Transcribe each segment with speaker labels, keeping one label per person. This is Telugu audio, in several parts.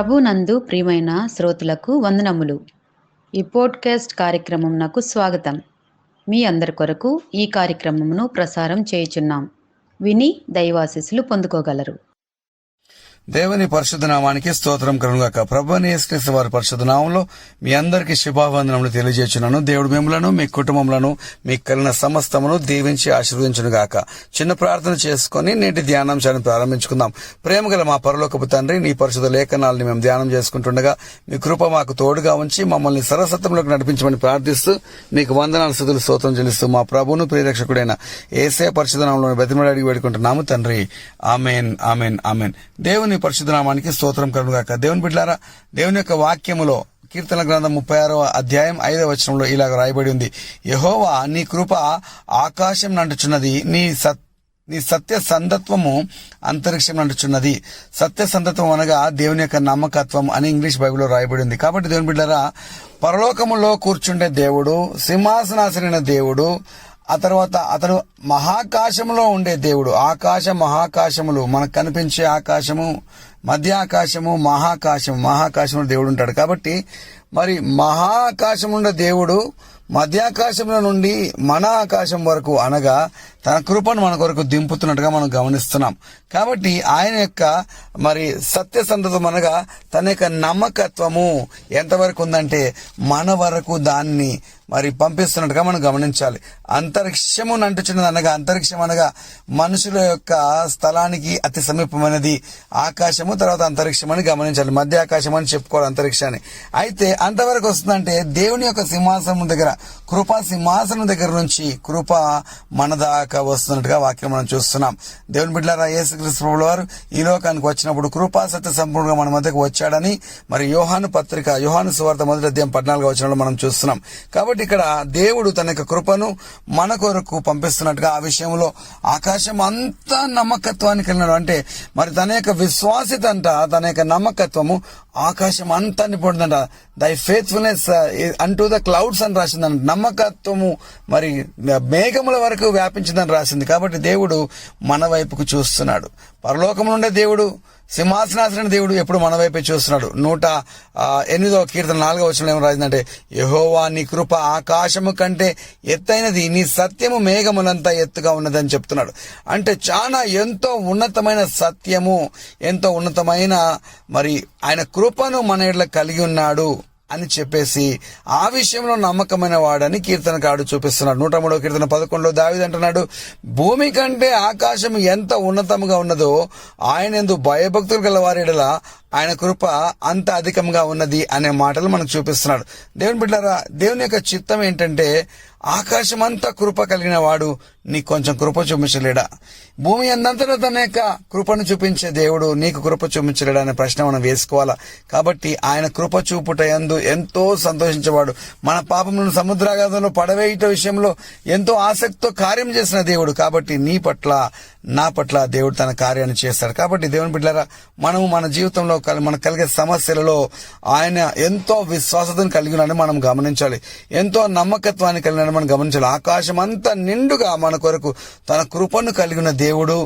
Speaker 1: ప్రభునందు ప్రియమైన శ్రోతలకు వందనములు. ఈ పోడ్కాస్ట్ కార్యక్రమం నాకు స్వాగతం. మీ అందరి కొరకు ఈ కార్యక్రమమును ప్రసారం చేయుచున్నాం. విని దైవాశీస్సులు పొందుకోగలరు.
Speaker 2: దేవుని పరిశుద్ధ నామానికి స్తోత్రం కలుగుగాక. ప్రభువైన యేసుక్రీస్తు వారి పరిశుద్ధ నామంలో మీ అందరికీ శుభావందనములు తెలియజేస్తున్నాను. దేవుడు మిమ్మలను, మీ కుటుంబములను, మీకు కలిగిన సమస్తమును దీవించి ఆశీర్వదించును గాక. చిన్న ప్రార్థన చేసుకుని నేటి ధ్యానాంశాన్ని ప్రారంభించుకుందాం. ప్రేమగల మా పరలోకపు తండ్రి, నీ పరిశుద్ధ లేఖనాలను మేము ధ్యానం చేసుకుంటుండగా మీ కృప మాకు తోడుగా ఉంచి మమ్మల్ని సరసత్వంలోకి నడిపించమని ప్రార్థిస్తూ మీకు వందనాలు, స్తుతులు, స్తోత్రం చెల్లిస్తూ మా ప్రభువును ప్రియరక్షకుడైన యేసయ్య పరిశుద్ధ నామములో బతిమలాడి అడిగి వేడుకుంటున్నాము తండ్రి. Amen, amen, amen. దేవుని పరిశుద్ధ నామానికి స్తోత్రం కలుగుగాక. దేవుని బిడ్డలారా, దేవుని యొక్క వాక్యములో కీర్తన గ్రంథం 36వ అధ్యాయం 5వ వచనంలో ఇలాగ రాయబడి ఉంది. యెహోవా నీ కృప ఆకాశం నంటుచున్నది, నీ సత్య సంధత్వము అంతరిక్షం నంటుచున్నది. సత్య సంధత్వం అనగా దేవుని యొక్క నమ్మకత్వం అని ఇంగ్లీష్ బైబిల్లో రాయబడి ఉంది. కాబట్టి దేవుని బిడ్డలారా, పరలోకములో కూర్చుండే దేవుడు, సింహాసనాసరైన దేవుడు, ఆ తర్వాత అతడు మహాకాశములో ఉండే దేవుడు. ఆకాశ మహాకాశములు, మనకు కనిపించే ఆకాశము, మధ్య ఆకాశము, మహాకాశంలో దేవుడు ఉంటాడు. కాబట్టి మరి మహాకాశం ఉండే దేవుడు మధ్యాకాశంలో నుండి మన ఆకాశం వరకు అనగా తన కృపను మన కొరకు దింపుతున్నట్టుగా మనం గమనిస్తున్నాం. కాబట్టి ఆయన యొక్క మరి సత్యసంధతం అనగా తన యొక్క నమ్మకత్వము ఎంతవరకు ఉందంటే మన వరకు దాన్ని మరి పంపిస్తున్నట్టుగా మనం గమనించాలి. అంతరిక్షము నంటుచున్నది అనగా, అంతరిక్షం అనగా మనుషుల యొక్క స్థలానికి అతి సమీపమైనది ఆకాశము, తర్వాత అంతరిక్షం అని గమనించాలి. మధ్య ఆకాశం అని చెప్పుకోవాలి అంతరిక్షాన్ని. అయితే అంతవరకు వస్తుందంటే దేవుని యొక్క సింహాసనం దగ్గర, కృపా సింహాసనం దగ్గర నుంచి కృప మన దాకా వస్తున్నట్టుగా వాక్యం మనం చూస్తున్నాం. దేవుని బిడ్డలారా, యేసుక్రీస్తు ప్రభువు వారు ఈ లోకానికి వచ్చినప్పుడు కృపా సత్య సంపూర్ణంగా మన మధ్యకు వచ్చాడని మరి యోహాను సువార్త 1వ అధ్యాయం 14వ వచనంలో మనం చూస్తున్నాం. కాబట్టి ఇక్కడ దేవుడు తన యొక్క కృపను మన కొరకు పంపిస్తున్నట్టుగా ఆ విషయంలో ఆకాశం అంతా నమ్మకత్వాన్ని కలిగినాడు. అంటే మరి తన యొక్క విశ్వాసిత అంట, తన యొక్క నమ్మకత్వము ఆకాశం అంతా నింపుతుందంట. దై ఫెయిత్ఫుల్నెస్ అంటూ ద క్లౌడ్స్ అని రాసిందంట. నమ్మకత్వము మరి మేఘముల వరకు వ్యాపించిందని రాసింది. కాబట్టి దేవుడు మన వైపుకు చూస్తున్నాడు. పరలోకం నుండే దేవుడు, సింహాసనాసన దేవుడు ఎప్పుడు మన వైపే చూస్తున్నాడు. 108వ కీర్తన 4వ వచనంలో ఏమో రాసిందంటే, యెహోవా నీ కృప ఆకాశము కంటే ఎత్తైనది, నీ సత్యము మేఘములంతా ఎత్తుగా ఉన్నదని చెప్తున్నాడు. అంటే చాలా ఎంతో ఉన్నతమైన సత్యము, ఎంతో ఉన్నతమైన మరి ఆయన కృపను మన ఎడల కలిగి ఉన్నాడు అని చెప్పేసి ఆ విషయంలో నమ్మకమైన వాడని కీర్తనకారుడు చూపిస్తున్నాడు. 103వ కీర్తన 11లో దావీదు అంటున్నాడు, భూమి కంటే ఆకాశం ఎంత ఉన్నతంగా ఉన్నదో ఆయన యందు భయభక్తులు గల వారి ఎడల ఆయన కృప అంత అధికంగా ఉన్నది అనే మాటలు మనకు చూపిస్తున్నాడు. దేవుని బిడ్డలారా, దేవుని యొక్క చిత్తం ఏంటంటే ఆకాశం అంతా కృప కలిగిన వాడు నీకు కొంచెం కృప చూపించలేడా? భూమి అందంతలో తన యొక్క కృపను చూపించే దేవుడు నీకు కృప చూపించలేడా అనే ప్రశ్న మనం వేసుకోవాలా. కాబట్టి ఆయన కృప చూపుట యందు ఎంతో సంతోషించేవాడు. మన పాపములను సముద్రాగాధంలో పడవేయట విషయంలో ఎంతో ఆసక్తితో కార్యం చేసిన దేవుడు. కాబట్టి నీ పట్ల, నా పట్ల దేవుడు తన కార్యాన్ని చేస్తాడు. కాబట్టి దేవుని బిడ్డలారా, మనము మన జీవితంలో మనకు కలిగే సమస్యలలో ఆయన ఎంతో విశ్వాసతను కలిగి ఉన్నాడని మనం గమనించాలి. ఎంతో నమ్మకత్వాన్ని కలిగిన మనం గమనించాలి. ఆకాశం అంతా నిండుగా మన కొరకు తన కృపను కలిగిన దేవుడు.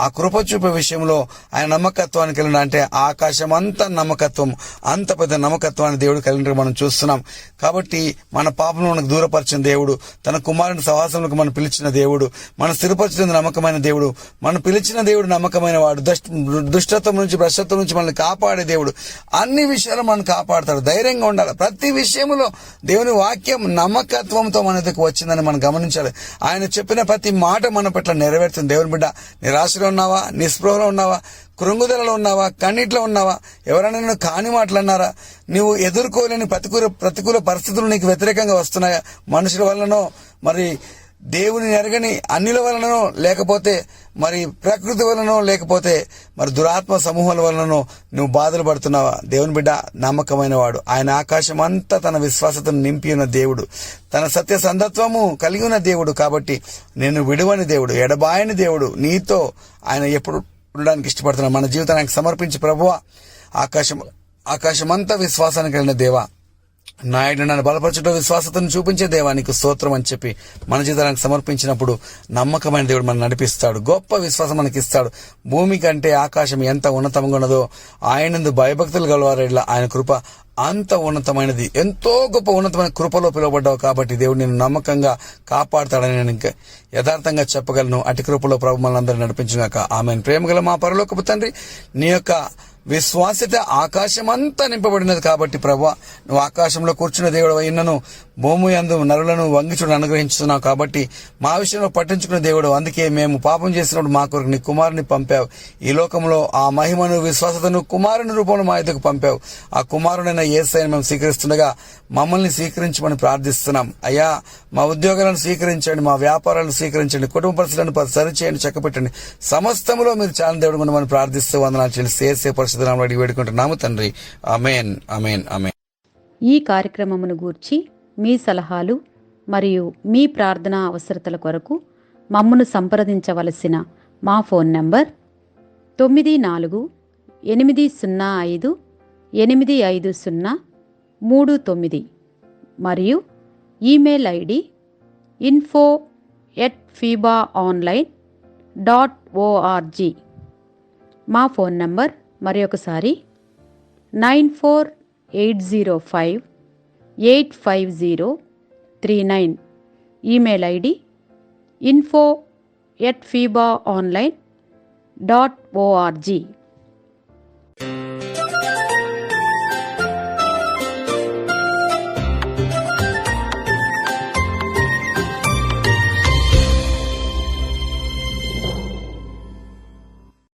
Speaker 2: ఆ కృప చూపే విషయంలో ఆయన నమ్మకత్వాన్ని కలిగిన, అంటే ఆకాశం అంతా నమ్మకత్వం, అంత పెద్ద నమ్మకత్వాన్ని దేవుడు కలిగిన మనం చూస్తున్నాం. కాబట్టి మన పాపను మనకు దూరపరిచిన దేవుడు, తన కుమారుని సహవాసంలోకి మనం పిలిచిన దేవుడు, మన స్థిరపరిచిన నమ్మకమైన దేవుడు, మనం పిలిచిన దేవుడు నమ్మకమైన వాడు, దుష్టత్వం నుంచి, భ్రష్టత్వం నుంచి మనల్ని కాపాడే దేవుడు. అన్ని విషయాలు మనం కాపాడతాడు. ధైర్యంగా ఉండాలి. ప్రతి విషయంలో దేవుని వాక్యం నమ్మకత్వంతో మన దగ్గరకు వచ్చిందని మనం గమనించాలి. ఆయన చెప్పిన ప్రతి మాట మన పట్ల నెరవేరుతుంది. దేవుని బిడ్డ, నిరాశలో ఉన్నావా, నిస్పృహలో ఉన్నావా, కృంగుదలలో ఉన్నావా, కన్నీటిలో ఉన్నావా, ఎవరైనా నేను కాని మాటలు అన్నారా, నువ్వు ఎదుర్కోలేని ప్రతికూల పరిస్థితులు నీకు వ్యతిరేకంగా వస్తున్నాయా, మనుషుల వల్లనో, మరి దేవుని ఎరగని అన్నిల వలననో, లేకపోతే మరి ప్రకృతి వలనో, లేకపోతే మరి దురాత్మ సమూహాల వలననో నువ్వు బాధలు పడుతున్నావా? దేవుని బిడ్డ నమ్మకమైన వాడు. ఆయన ఆకాశం అంతా తన విశ్వాసతను నింపి ఉన్న దేవుడు, తన సత్య సంధత్వము కలిగి ఉన్న దేవుడు. కాబట్టి నేను విడువని దేవుడు, ఎడబాయని దేవుడు. నీతో ఆయన ఎప్పుడు ఉండడానికి ఇష్టపడుతున్నాడు. మన జీవితానికి సమర్పించి, ప్రభువా ఆకాశమంతా విశ్వాసానికి కలిగిన దేవా, నాయుడు నన్ను బలపరచడం విశ్వాసతను చూపించే దేవానికి స్తోత్రం అని చెప్పి మన జీవితానికి సమర్పించినప్పుడు నమ్మకమైన దేవుడు మనం నడిపిస్తాడు. గొప్ప విశ్వాసం మనకి ఇస్తాడు. భూమి కంటే ఆకాశం ఎంత ఉన్నతంగా ఉన్నదో ఆయనందు భయభక్తులు గలవారిలా ఆయన కృప అంత ఉన్నతమైనది. ఎంతో గొప్ప ఉన్నతమైన కృపలో పిలువబడ్డావు కాబట్టి దేవుడు నేను నమ్మకంగా కాపాడుతాడని నేను ఇంకా యథార్థంగా చెప్పగలను. అటు కృపలో ప్రభు మనల్ని నడిపించుగాక. ఆమెన్. ప్రేమగల మా పరలోకపు తండ్రి, నీ యొక్క విశ్వాసత ఆకాశమంతా నింపబడినది కాబట్టి ప్రభా, నువ్వు ఆకాశంలో కూర్చున్న దేవుడు అయినను భూమి యందు నరులను వంగిచుడు అనుగ్రహించుతున్నావు కాబట్టి మా విషయంలో పట్టించుకున్న దేవుడు. అందుకే మేము పాపం చేసినప్పుడు మా కొరకు నీ కుమారుని పంపావు. ఈ లోకంలో ఆ మహిమను విశ్వాసతను కుమారుని రూపంలో మా ఎదుకు పంపావు. ఆ కుమారుడైన యేసయ్యను మేము స్వీకరిస్తుండగా మమ్మల్ని స్వీకరించమని ప్రార్థిస్తున్నాం. అయ్యా, మా ఉద్యోగాలను స్వీకరించండి, మా వ్యాపారాలను స్వీకరించండి, కుటుంబ పరిస్థితులను సరిచేయండి, చక్కపెట్టండి. సమస్తములో మీరు చాలా దేవుడు మనం ప్రార్థిస్తూ వందనాలు చెల్లిస్తూ యేసే పరిశుద్ధనామములో అడిగి వేడుకుంటున్నాము తండ్రి. ఆమేన్, ఆమేన్, ఆమేన్.
Speaker 1: ఈ కార్యక్రమమును గూర్చి మీ సలహాలు మరియు మీ ప్రార్థనా అవసరతల కొరకు మమ్మను సంప్రదించవలసిన మా ఫోన్ నంబర్ 944585085039 మరియు ఈమెయిల్ ఐడి info@fibaonline.org. మా ఫోన్ నంబర్ మరొకసారి 9480585039. Email ID info@fibaonline.org.